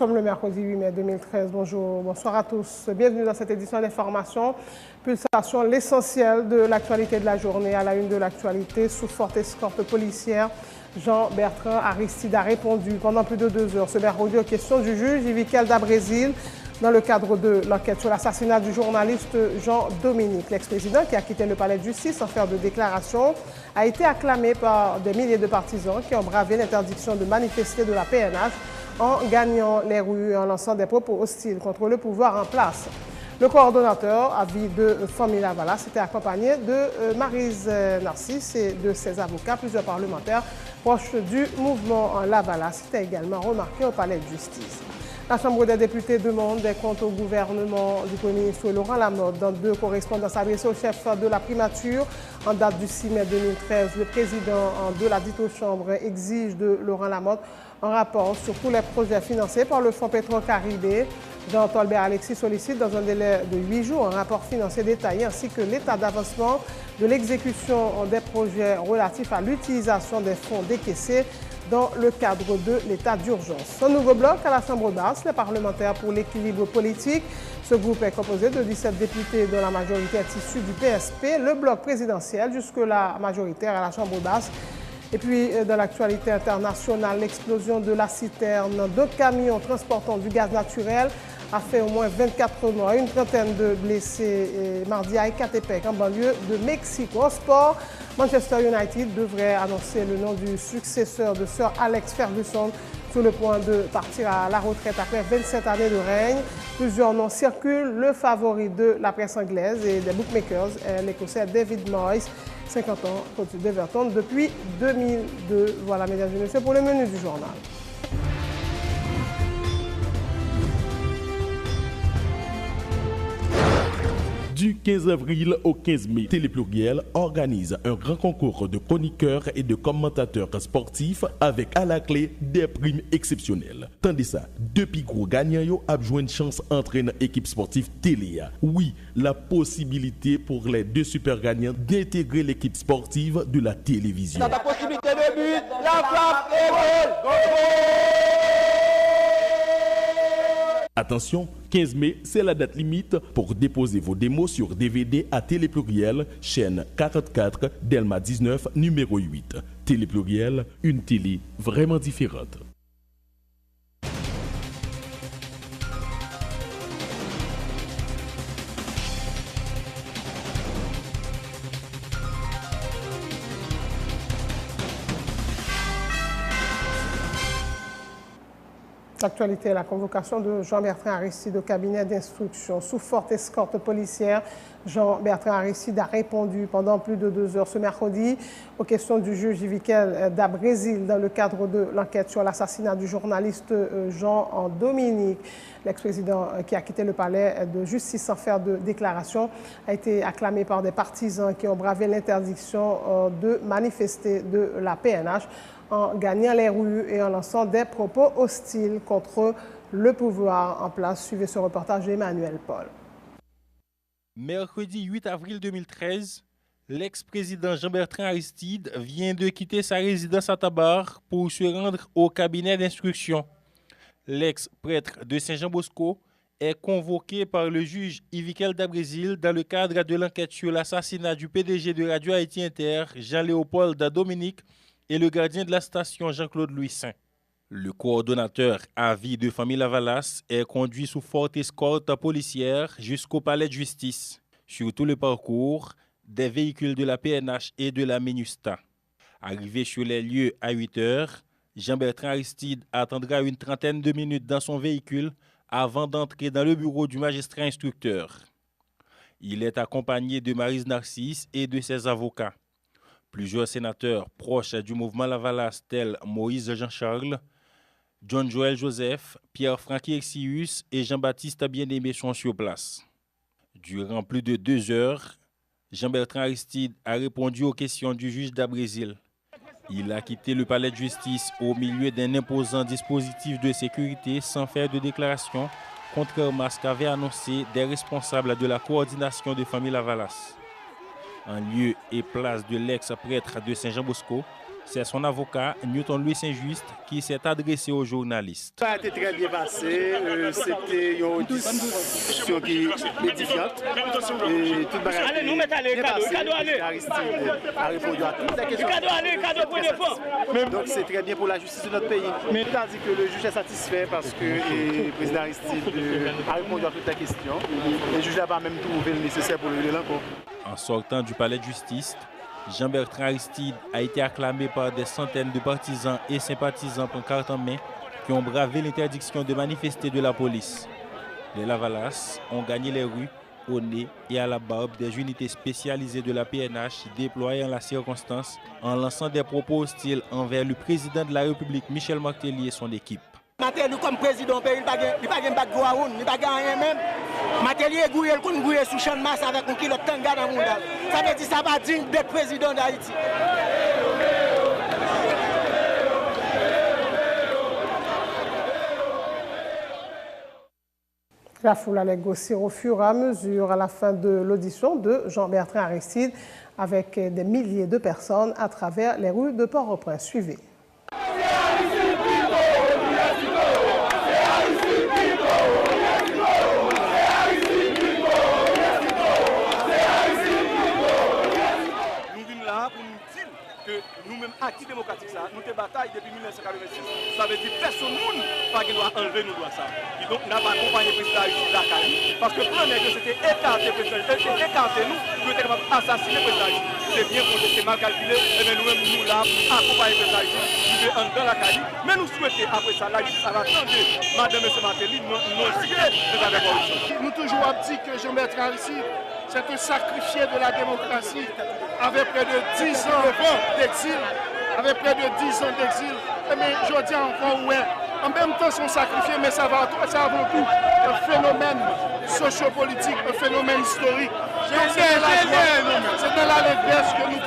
sommes le mercredi 8 mai 2013. Bonsoir à tous. Bienvenue dans cette édition d'information. Pulsation, l'essentiel de l'actualité de la journée. À la une de l'actualité, sous forte escorte policière, Jean-Bertrand Aristide a répondu pendant plus de 2 heures ce mercredi aux questions du juge Ivikel Dabrésil dans le cadre de l'enquête sur l'assassinat du journaliste Jean-Dominique. L'ex-président, qui a quitté le palais de justice sans faire de déclaration, a été acclamé par des milliers de partisans qui ont bravé l'interdiction de manifester de la PNH en gagnant les rues et en lançant des propos hostiles contre le pouvoir en place. Le coordonnateur à vie de Famille Lavalas était accompagné de Maryse Narcisse et de ses avocats. Plusieurs parlementaires proches du mouvement en Lavalas étaient également remarqués au palais de justice. La Chambre des députés demande des comptes au gouvernement du Premier ministre Laurent Lamotte. Dans 2 correspondances adressées au chef de la primature en date du 6 mai 2013, le président de la dite Chambre exige de Laurent Lamotte un rapport sur tous les projets financés par le Fonds Petro-Caribé. Jean Tolbert Alexis sollicite dans un délai de 8 jours un rapport financier détaillé ainsi que l'état d'avancement de l'exécution des projets relatifs à l'utilisation des fonds décaissés dans le cadre de l'état d'urgence. Un nouveau bloc à la Chambre basse, les parlementaires pour l'équilibre politique. Ce groupe est composé de 17 députés dont la majorité est issue du PSP, le bloc présidentiel, jusque-là majoritaire à la Chambre basse. Et puis, dans l'actualité internationale, l'explosion de la citerne de camions transportant du gaz naturel a fait au moins 24 morts, une trentaine de blessés mardi à Ecatepec, en banlieue de Mexico. En sport, Manchester United devrait annoncer le nom du successeur de Sir Alex Ferguson sur le point de partir à la retraite après 27 années de règne. Plusieurs noms circulent. Le favori de la presse anglaise et des bookmakers est l'Écossais David Moyes, 50 ans, coach d'Everton depuis 2002. Voilà, mesdames et messieurs, pour le menu du journal. Du 15 avril au 15 mai, Télépluriel organise un grand concours de chroniqueurs et de commentateurs sportifs avec à la clé des primes exceptionnelles. Tandis ça, 2 gros gagnants ont joué une chance entraîner équipe sportive télé. Oui, la possibilité pour les 2 super gagnants d'intégrer l'équipe sportive de la télévision. Dans la possibilité de but, la frappe et goal! Attention, 15 mai, c'est la date limite pour déposer vos démos sur DVD à Télépluriel, chaîne 44, Delma 19, numéro 8. Télépluriel, une télé vraiment différente. L'actualité, la convocation de Jean-Bertrand Aristide au cabinet d'instruction. Sous forte escorte policière, Jean-Bertrand Aristide a répondu pendant plus de 2 heures ce mercredi aux questions du juge Ivikel Dabrésil dans le cadre de l'enquête sur l'assassinat du journaliste Jean-Dominique. L'ex-président qui a quitté le palais de justice sans faire de déclaration a été acclamé par des partisans qui ont bravé l'interdiction de manifester de la PNH en gagnant les rues et en lançant des propos hostiles contre le pouvoir en place. Suivez ce reportage d'Emmanuel Paul. Mercredi 8 avril 2013, l'ex-président Jean-Bertrand Aristide vient de quitter sa résidence à Tabar pour se rendre au cabinet d'instruction. L'ex-prêtre de Saint-Jean-Bosco est convoqué par le juge Ivikel Dabrésil dans le cadre de l'enquête sur l'assassinat du PDG de Radio Haïti Inter, Jean-Léopold Dominique, et le gardien de la station Jean-Claude Louis Saint. Le coordonnateur à vie de Famille Lavalas est conduit sous forte escorte policière jusqu'au palais de justice. Sur tout le parcours, des véhicules de la PNH et de la MINUSTA. Arrivé sur les lieux à 8 heures, Jean-Bertrand Aristide attendra une trentaine de minutes dans son véhicule avant d'entrer dans le bureau du magistrat instructeur. Il est accompagné de Maryse Narcisse et de ses avocats. Plusieurs sénateurs proches du mouvement Lavalas tels Moïse Jean-Charles, John Joël Joseph, Pierre-Francky Exius et Jean-Baptiste Bien-Aimé sont sur place. Durant plus de 2 heures, Jean-Bertrand Aristide a répondu aux questions du juge Dabrésil. Il a quitté le palais de justice au milieu d'un imposant dispositif de sécurité sans faire de déclaration, contrairement à ce qu'avaient annoncé des responsables de la coordination de Famille Lavalas. En lieu et place de l'ex-prêtre de Saint-Jean-Bosco, C'est son avocat, Newton Louis Saint-Just, qui s'est adressé aux journalistes. Ça a été très bien passé. C'était une discussion qui est édifiante. Et tout le bagage est bien passé. Aristide a répondu à toutes les questions. Donc c'est très bien pour la justice de notre pays. Mais il a dit que le juge est satisfait parce que le président Aristide a répondu à toutes les questions. Le juge n'a pas même trouvé le nécessaire pour lever l'encore. En sortant du palais de justice, Jean-Bertrand Aristide a été acclamé par des centaines de partisans et sympathisants pancarte en main qui ont bravé l'interdiction de manifester de la police. Les Lavalas ont gagné les rues, au nez et à la barbe des unités spécialisées de la PNH déployées en la circonstance en lançant des propos hostiles envers le président de la République Michel Martelly et son équipe. Martelly comme président du pays, il n'y a pas de background, il n'y a pas rien même. Martelly est gouillé, il est gouillé sous champ de masse avec un kilo de tanga dans le monde. Ça veut dire que ça va digne d'être président d'Haïti. La foule allait grossir au fur et à mesure à la fin de l'audition de Jean-Bertrand Aristide avec des milliers de personnes à travers les rues de Port-au-Prince. Suivez. Nous-mêmes, acquis démocratique, nous avons bataille depuis 1986. Ça veut dire que personne ne doit enlever nous ça. Et donc, nous avons accompagné le président de la CAI. Parce que le plan que c'était écarté nous pour être assassiner le président. C'est bien qu'on s'est mal calculé. Et bien nous-mêmes, nous là, accompagner le président. Nous sommes dans la CAI. Mais nous souhaitons, après ça, la justice va attendre Madame M. Martelly, non signé de la corruption. Nous toujours dit que Jean-Bertrand Aristide, c'est un sacrifié de la démocratie. Avec près de 10 ans d'exil, mais je dis encore, ouais, en même temps, sont sacrifiés, mais ça avant tout un phénomène sociopolitique, un phénomène historique. C'est de l'allégresse que nous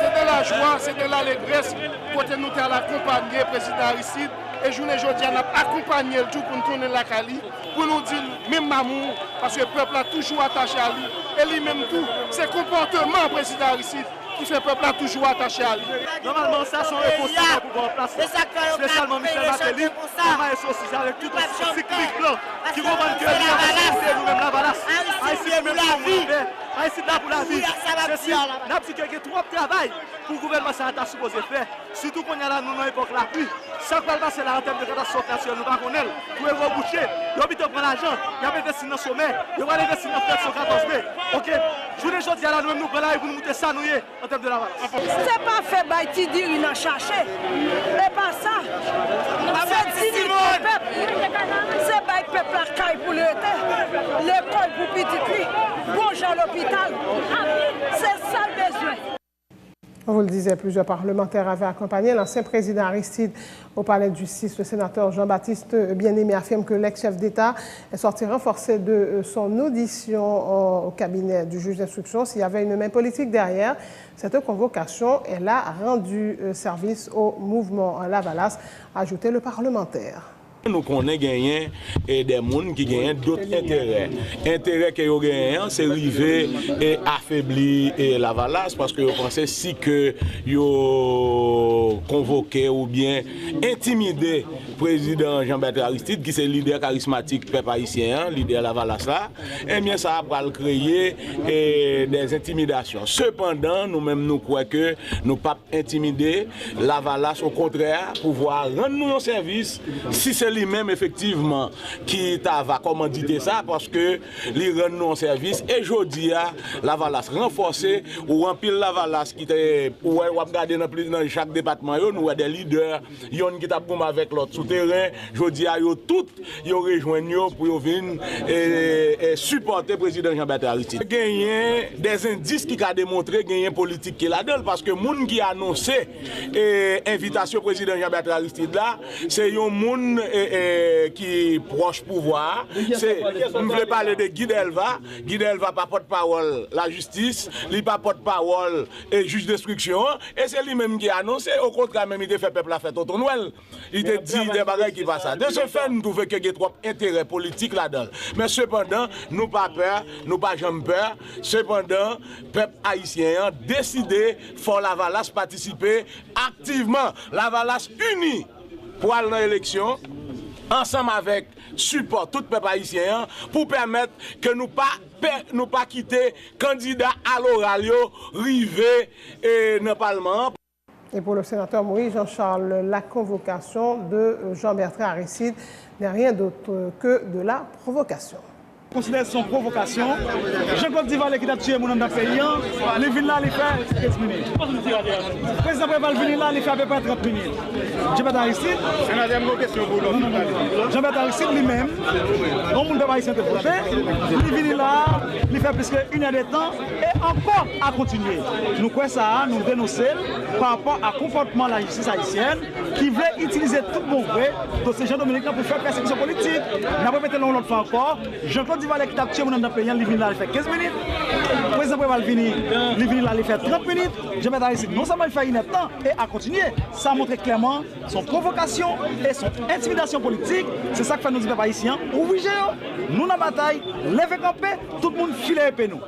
c'est de la joie, c'est de l'allégresse que nous avons accompagné le président Aristide. Et je ne dis, on a accompagné le tout pour nous tourner la Cali, pour nous dire, même amour, parce que le peuple a toujours attaché à lui. Et lui-même tout, c'est comportement président Aristide qui fait le peuple a toujours attaché à lui. Normalement, ça sont responsables pour pouvoir placer. Spécialement Michel Martelly, on va associer avec tout un cyclique blanc qui revendique que nous-mêmes la valasse. Haïtien même pour la vie. Haïtien là pour la vie. Ceci, n'a pas qu'il y a trop de travail pour le gouvernement ça a supposé faire. Surtout qu'on y a là, nous dans l'époque la pluie. Ça va passer là en termes de catastrophe naturelle, nous ne connaissons pas. Tout est rebouché. Il y a prendre l'argent, il y a investi dans le sommet, il y a investi dans le 14 mai. Ok, je voulais dire là, nous prenons là et vous nous mettez ça nous en termes de la valeur. C'est pas fait Baïti dire il a cherché. Mais pas ça. C'est dire au peuple. C'est Baïti peuple la caille pour l'école pour petit bonjour à l'hôpital. C'est ça le besoin. On vous le disait, plusieurs parlementaires avaient accompagné l'ancien président Aristide au palais de justice. Le sénateur Jean-Baptiste Bien-Aimé affirme que l'ex-chef d'État est sorti renforcé de son audition au cabinet du juge d'instruction. S'il y avait une main politique derrière cette convocation, elle a rendu service au mouvement Lavalas, a ajouté le parlementaire. Nous connaissons gagner et des gens qui gagnent d'autres intérêts. Intérêt que vous gagnez, c'est arriver et affaiblir la Valasse parce que vous pensez si que vous convoqué ou bien intimidé le président Jean-Bertrand Aristide, qui est le leader charismatique peuple haïtien, leader la Valasse là, eh bien ça va créer des intimidations. Cependant, nous-mêmes nous croyons que nous ne pouvons pas intimider la Valasse, au contraire, pouvoir rendre nous un service si c'est lui-même effectivement qui va commanditer ça parce que lui rend nous en service et je dis à la Valasse renforcée ou en pile la Valasse qui était ou regarder dans chaque département nous avons des leaders yon qui t'a avec l'autre souterrain je dis à yo tout yo rejoignent pour venir et supporter le président Jean-Bertrand Aristide. Gagner des indices qui a démontré gagner politique qui là-dedans parce que moun qui a annoncé invitation au président Jean-Bertrand Aristide là c'est un moun qui proche pouvoir. Je voulais parler de Guy Delva. Guy Delva pas porte-parole la justice, il pas porte-parole et juge d'instruction. Et c'est lui-même qui a annoncé, au contraire, même il a fait peuple la fête au Noël. Il a dit des bagages qui passent ça. De ce fait, nous trouvons qu'il y a trop d'intérêt politique là-dedans. Mais cependant, nous pas peur, nous pas jamais peur. Cependant, peuple haïtien a décidé pour la Valace participer activement. La Valace unie pour aller dans l'élection, ensemble avec support tout peuple haïtien, pour permettre que nous pas quitter candidat à l'oral, rivé dans le Parlement. Et pour le sénateur Moïse Jean-Charles, la convocation de Jean-Bertrand Aristide n'est rien d'autre que de la provocation. Considère son provocation. Jean-Claude Dival qui a tué mon homme dans le pays, les villes là, il fait 15 minutes. Le président Préval venir là, il fait à peu près 30 minutes. Jean-Bertrand Aristide, Jean-Bertrand Aristide lui-même, on ne peut pas y s'interroger, il vient là, il fait plus qu'une heure de temps et encore à continuer. Nous croyons ça, nous dénoncer par rapport au comportement de la justice haïtienne qui veut utiliser tout bon vrai de ces gens dominicains pour faire persécution politique. Nous avons répété l'autre fois encore, Jean-Claude Dival qui a tué mon homme dans le pays, il vient là, il fait 15 minutes. Le président Préval venir, il vient là, il fait 30 minutes. Jean-Bertrand Aristide, non seulement il fait une heure de temps et à continuer, ça montre clairement son provocation et son intimidation politique. C'est ça que fait nos peuple haïtiens. Ouvrez nous la bataille, levez campé, tout le monde file épée nous.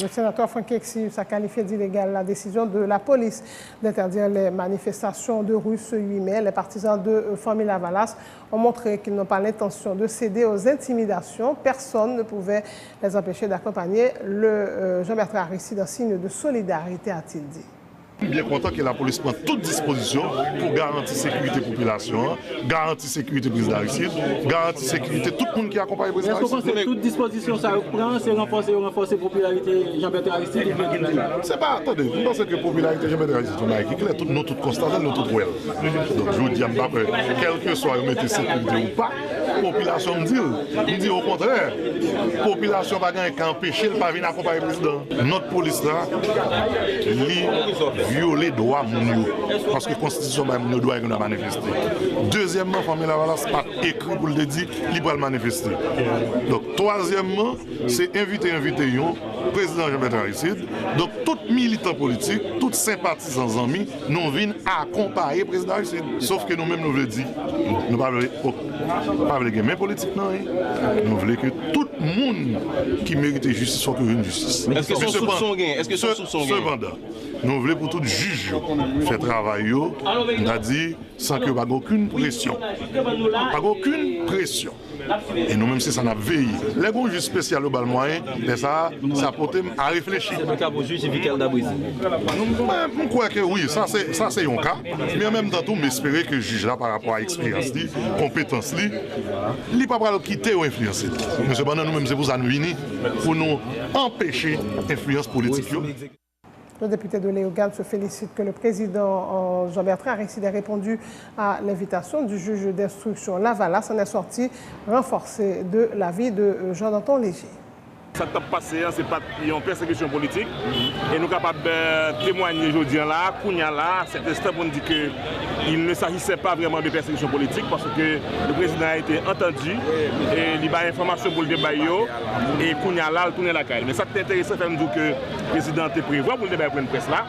Le sénateur Franck Exius a qualifié d'illégale la décision de la police d'interdire les manifestations de rue ce 8 mai. Les partisans de Famille Lavalas ont montré qu'ils n'ont pas l'intention de céder aux intimidations. Personne ne pouvait les empêcher d'accompagner le Jean-Bertrand Aristide en signe de solidarité, a-t-il dit. Bien content que la police prenne toute disposition pour garantir la sécurité de la population, garantir la sécurité du président Aristide, garantir la sécurité de tout le monde qui accompagne le président Aristide. Est-ce que vous pensez que toute disposition ça reprend, c'est renforcer la popularité de Jean-Bertrand Aristide? C'est pas, attendez, vous pensez que la popularité de Jean-Bertrand Aristide, on a écrit, nous tous constatons, nous tous voyons. Donc je vous dis, quel que soit la sécurité ou pas, la population me dit au contraire, la population va gagner qu'à empêcher de ne pas venir accompagner le président. Notre police là, violer les droits parce que la Constitution nous doit manifester. Deuxièmement, Famille Lavalas pas écrit pour le dire, il va manifester. Donc, troisièmement, c'est inviter le président Jean-Bertrand Aristide. Donc, tout militant politique, tous sympathisants amis, nous viennent accompagner le président Aristide. Sauf que nous-mêmes, nous voulons dire, nous ne voulons pas de main politique, non. Nous voulons que tout le monde qui mérite justice soit une justice. Est-ce que son soupçon gagne? Est-ce que son soupçon gagne? Cependant, nous voulons pour tout juge faire travail, on a dit sans qu'il n'y ait aucune pression. Pas aucune pression. Et nous-mêmes, c'est ça, on a veillé. Les bons juges spéciaux au bal moyen, ça porte à réfléchir. C'est le cas pour le juge Vical Dabrizi. Je crois que oui, ça c'est un cas. Mais en même temps, on m'espérait que le juge là, par rapport à l'expérience, compétence, il ne peut pas quitter ou influencer. Mais cependant, nous-mêmes, c'est pour ça nous venir pour nous empêcher l'influence politique. Le député de Léogane se félicite que le président Jean-Bertrand Aristide ait répondu à l'invitation du juge d'instruction Lavalas. En est sorti renforcé de l'avis de Jean-Danton Léger. Ça t'a passé, c'est pas une persécution politique. Et nous sommes capables de témoigner aujourd'hui là, cet instant pour nous dire qu'il ne s'agissait pas vraiment de persécution politique parce que le président a été entendu et il a information pour le débat et Kounia là, il tourne la caille. Mais ça t'est intéressant de nous dire que le président est prévu pour le débat pour une presse là.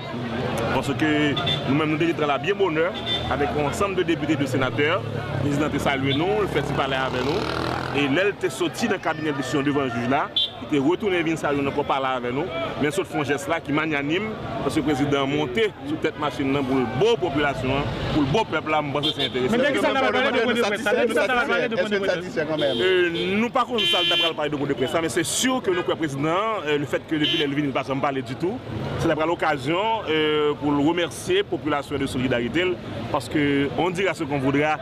Parce que nous-mêmes nous délivrons la bien bonheur avec un ensemble de députés et de sénateurs. Le président a salué nous, le fait parler avec nous. Et là, il est sorti dans le cabinet de décision devant le juge là. Il est retourné venir saluer nous pour parler avec nous. Mais ce font geste là qui magnanime parce que le président a monté sur cette machine pour la bonne population, pour le bon peuple là, je pense que c'est intéressant. Mais bien que ça n'a pas parlé de point de presse, est-ce que ça satisfait quand même? Nous par contre, ça n'a pas parlé de point de presse, mais c'est sûr que nous, le président, le fait que depuis l'Elvin, il ne va pas parler du tout, c'est l'occasion pour le remercier, la population de solidarité, parce qu'on dira ce qu'on voudra.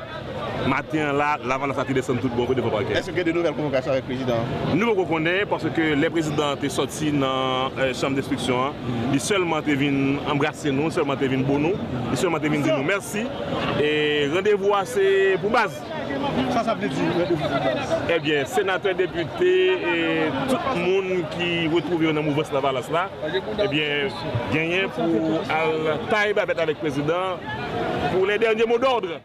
Matin là, l'avant la descend tout bon côté de parquet. Est-ce qu'il y a de nouvelles convocations avec le président? Nous le reconnaissons parce que les présidents sont sortis dans la chambre d'instruction. Ils seulement viennent embrasser nous, seulement viennent pour nous, ils seulement viennent dire nous merci. Et rendez-vous c'est pour base. Ça veut dire eh bien, sénateurs, députés et tout le monde qui retrouve dans le mouvement Lavalas là, eh bien, gagner pour tailler avec le président pour les derniers mots d'ordre.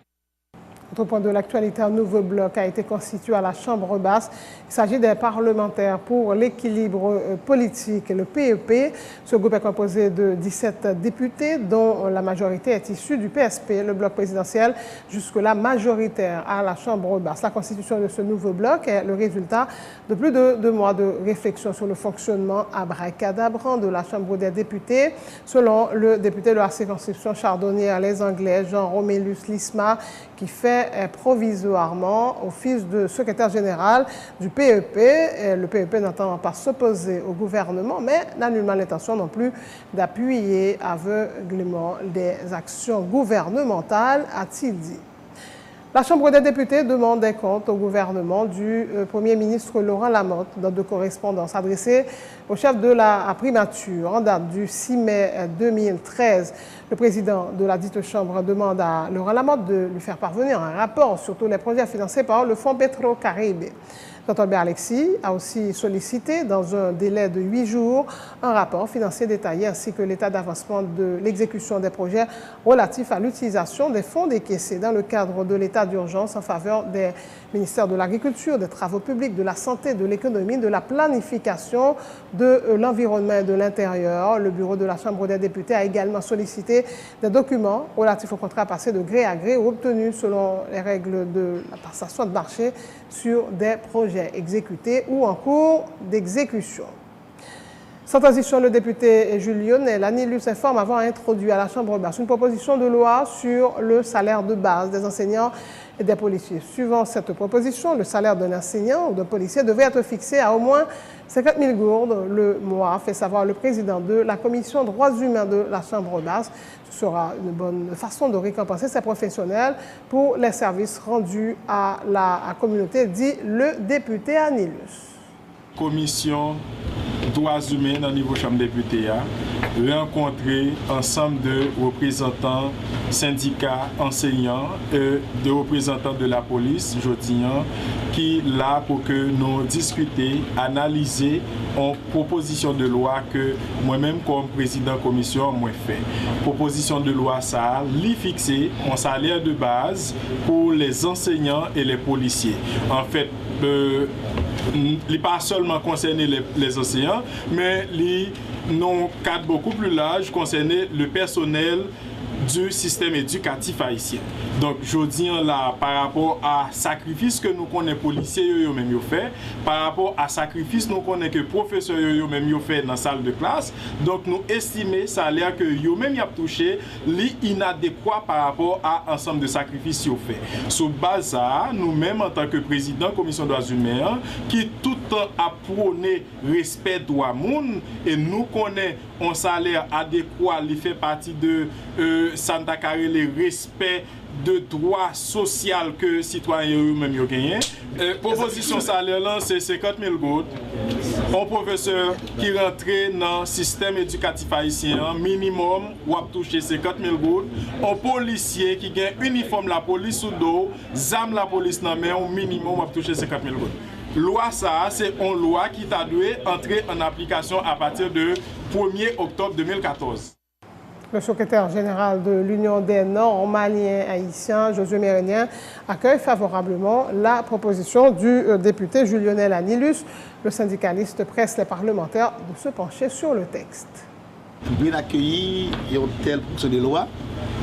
Autre point de l'actualité, un nouveau bloc a été constitué à la Chambre basse. Il s'agit des parlementaires pour l'équilibre politique, le PEP. Ce groupe est composé de 17 députés, dont la majorité est issue du PSP, le bloc présidentiel, jusque-là majoritaire à la Chambre basse. La constitution de ce nouveau bloc est le résultat de plus de 2 mois de réflexion sur le fonctionnement abracadabrant de la Chambre des députés. Selon le député de la circonscription chardonnière, les Anglais, Jean-Romélus Lisma, qui fait provisoirement office de secrétaire général du PEP. Le PEP n'entend pas s'opposer au gouvernement, mais n'a nullement l'intention non plus d'appuyer aveuglément des actions gouvernementales, a-t-il dit. La Chambre des députés demande des comptes au gouvernement du Premier ministre Laurent Lamotte dans 2 correspondances adressées au chef de la primature. En date du 6 mai 2013, le président de la dite Chambre demande à Laurent Lamotte de lui faire parvenir un rapport sur tous les projets financés par le Fonds Petro-Caraïbe. Dr Alexis a aussi sollicité, dans un délai de 8 jours, un rapport financier détaillé ainsi que l'état d'avancement de l'exécution des projets relatifs à l'utilisation des fonds décaissés dans le cadre de l'état d'urgence en faveur des ministères de l'Agriculture, des Travaux publics, de la Santé, de l'Économie, de la Planification, de l'Environnement et de l'Intérieur. Le bureau de la Chambre des députés a également sollicité des documents relatifs aux contrats passés de gré à gré ou obtenus selon les règles de la passation de marché sur des projets exécutés ou en cours d'exécution. Sans transition, le député Jules Lionel Anilus informe avoir introduit à la Chambre basse une proposition de loi sur le salaire de base des enseignants et des policiers. Suivant cette proposition, le salaire d'un enseignant ou d'un policier devait être fixé à au moins 50 000 gourdes le mois, fait savoir le président de la commission droits humains de la Chambre basse. Ce sera une bonne façon de récompenser ces professionnels pour les services rendus à la communauté, dit le député Anilus. Commission droits humains dans le niveau Chambre des députés a rencontré ensemble de représentants syndicats, enseignants et de représentants de la police, jodian, qui là pour que nous discuter, analyser en proposition de loi que moi-même comme président commission moi fait. Proposition de loi ça, li fixé en salaire de base pour les enseignants et les policiers. En fait, il n'est pas seulement concerné les enseignants, mais il non cadre beaucoup plus large concerné le personnel du système éducatif haïtien. Donc, je dis là, par rapport à sacrifice que nous connaissons policiers eux-mêmes fait, par rapport à sacrifice nous connaissons que professeurs eux-mêmes fait dans la salle de classe, donc nous estimons ça l'air que eux-mêmes y a touché l'inadéquat par rapport à ensemble de sacrifices qu'ils fait. Sous base ça, nous-mêmes en tant que président commission droits humains, qui tout le temps a prôné respect droit moun et nous connaissons un salaire adéquat, il fait partie de Santa Carré, le respect de droits sociaux que citoyens eux-mêmes ont gagné. Proposition salaire là, c'est 50 000 gourdes. Un professeur qui rentre dans le système éducatif haïtien, minimum, ou a touché 50 000 gourdes. Un policier qui gagne uniforme la police sous dos, zam la police dans main, au minimum, a touché 50 000 gourdes. Loi ça, c'est une loi qui t'a dû entrer en application à partir de 1er octobre 2014. Le secrétaire général de l'Union des Nord-Maliens haïtiens, Josué Mérénien, accueille favorablement la proposition du député Jules Lionel Anilus. Le syndicaliste presse les parlementaires de se pencher sur le texte. Nous avons accueilli une telle proposition de loi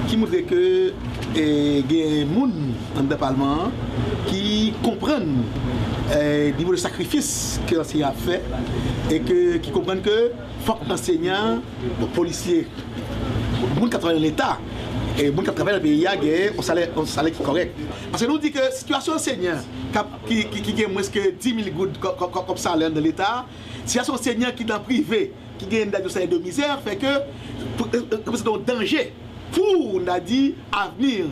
qui montre que il y a des gens dans le Parlement qui comprennent le niveau de sacrifice que l'enseignant a fait et qui comprennent que faut que l'enseignant, le policier, les gens qui travaillent dans l'État et les gens qui travaillent dans le pays, aient un salaire qui est correct. Parce que nous disons que la situation enseignant qui a moins que 10 000 gouttes comme salaire dans l'État, la situation enseignant qui est dans le privé, qui a un salaire de misère, fait que c'est un danger pour, on a dit, avenir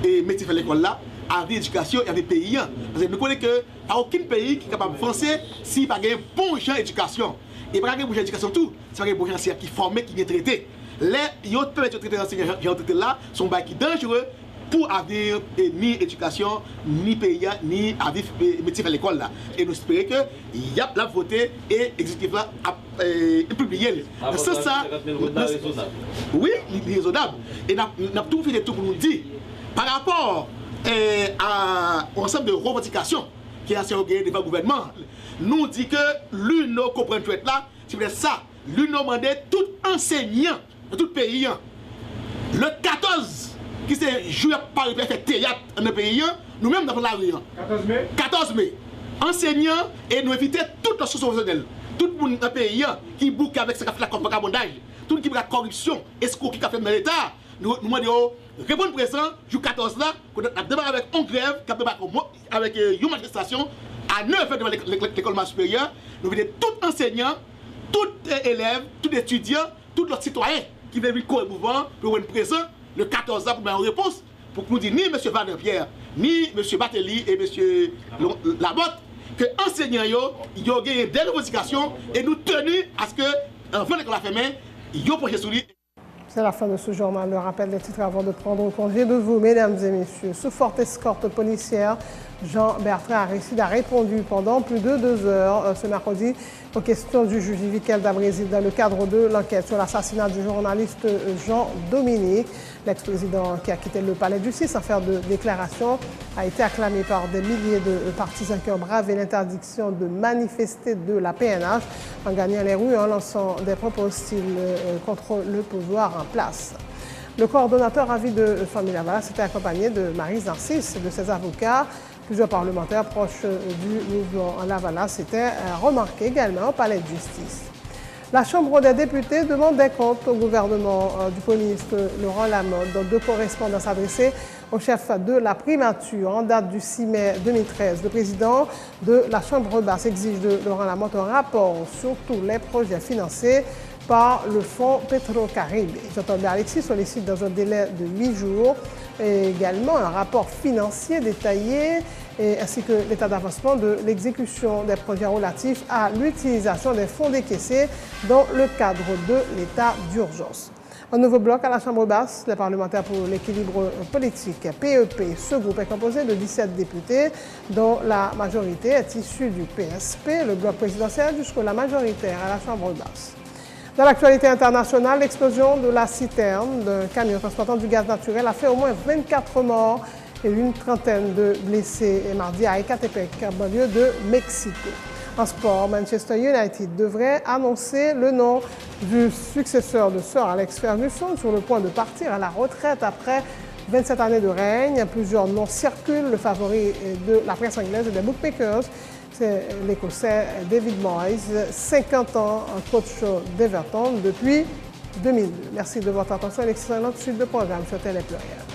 et métier de l'école là, avenir éducation et avenir pays. Parce que nous connaissons qu'il n'y a aucun pays qui est capable d'avancer s'il n'y a pas un bon genre d'éducation. Et pas un bon genre d'éducation tout, c'est un bon genre qui est formé, qui est traité. Les autres peuvent être traités dans ces gens là sont qui dangereux pour avenir ni éducation, ni pays, ni avenir métier de l'école là. Et nous espérons que il y a la voté et l'exécutif là a publié. C'est ça. Oui, il est raisonnable. Et nous avons tout fait tout pour nous dire par rapport à un ensemble de revendications qui est assez organisé devant le gouvernement. Nous dit que l'UNO comprend tout là, c'est peut-être ça. L'UNO demandait tout enseignant de tout pays. Le 14, qui s'est joué par le fait théâtre dans le pays, nous-mêmes dans la rue. 14 mai. Enseignants et nous éviter toutes les sources professionnelles. Tout le monde dans le pays qui boucle avec ce qu'a fait la contrebandage, tout le monde qui fait la corruption, escroquerie qui a fait dans l'État, nous demandons répondre présent, jour 14 là, qu'on a démarré avec une grève, avec une manifestation à 9h devant l'école supérieure. Nous voulons tout enseignant, tout élève, tout étudiant, tous les citoyens qui veulent vivre correctement pour être présent le 14 là pour donner une réponse. Pour nous dire ni M. Van Pierre, ni M. Bateli et M. Labotte, que enseignants ils ont gagné des revendications et nous tenons à ce que, avant l'école à fermer, ils ont projet sur lui. C'est la fin de ce journal. Le rappel des titres avant de prendre congé de vous, mesdames et messieurs. Sous forte escorte policière, Jean-Bertrand Aristide a répondu pendant plus de 2 heures ce mercredi aux questions du juge Vikel d'Abrésil dans le cadre de l'enquête sur l'assassinat du journaliste Jean-Dominique. L'ex-président qui a quitté le palais de justice sans faire de déclaration a été acclamé par des milliers de partisans qui ont bravé l'interdiction de manifester de la PNH en gagnant les rues en lançant des propos hostiles contre le pouvoir en place. Le coordonnateur à vie de Famille Lavalas était accompagné de Maryse Narcisse et de ses avocats. Plusieurs parlementaires proches du mouvement Lavalas s'étaient remarqués également au palais de justice. La Chambre des députés demande des comptes au gouvernement du Premier ministre Laurent Lamothe dans 2 correspondances adressées au chef de la primature en date du 6 mai 2013. Le président de la Chambre basse exige de Laurent Lamothe un rapport sur tous les projets financés par le fonds Petro-Caribe. Jean-Thomas Alexis sollicite dans un délai de 8 jours et également un rapport financier détaillé ainsi que l'état d'avancement de l'exécution des projets relatifs à l'utilisation des fonds décaissés dans le cadre de l'état d'urgence. Un nouveau bloc à la Chambre basse, les parlementaires pour l'équilibre politique, PEP. Ce groupe est composé de 17 députés, dont la majorité est issue du PSP, le bloc présidentiel jusqu'à la majoritaire à la Chambre basse. Dans l'actualité internationale, l'explosion de la citerne d'un camion transportant du gaz naturel a fait au moins 24 morts et une trentaine de blessés mardi à Ecatepec, banlieue de Mexico. En sport, Manchester United devrait annoncer le nom du successeur de Sir Alex Ferguson sur le point de partir à la retraite après 27 années de règne. Plusieurs noms circulent. Le favori de la presse anglaise et des bookmakers, c'est l'Écossais David Moyes, 50 ans en coach d'Everton depuis 2002. Merci de votre attention et l'excellente suite de programme sur Télé Pluriel.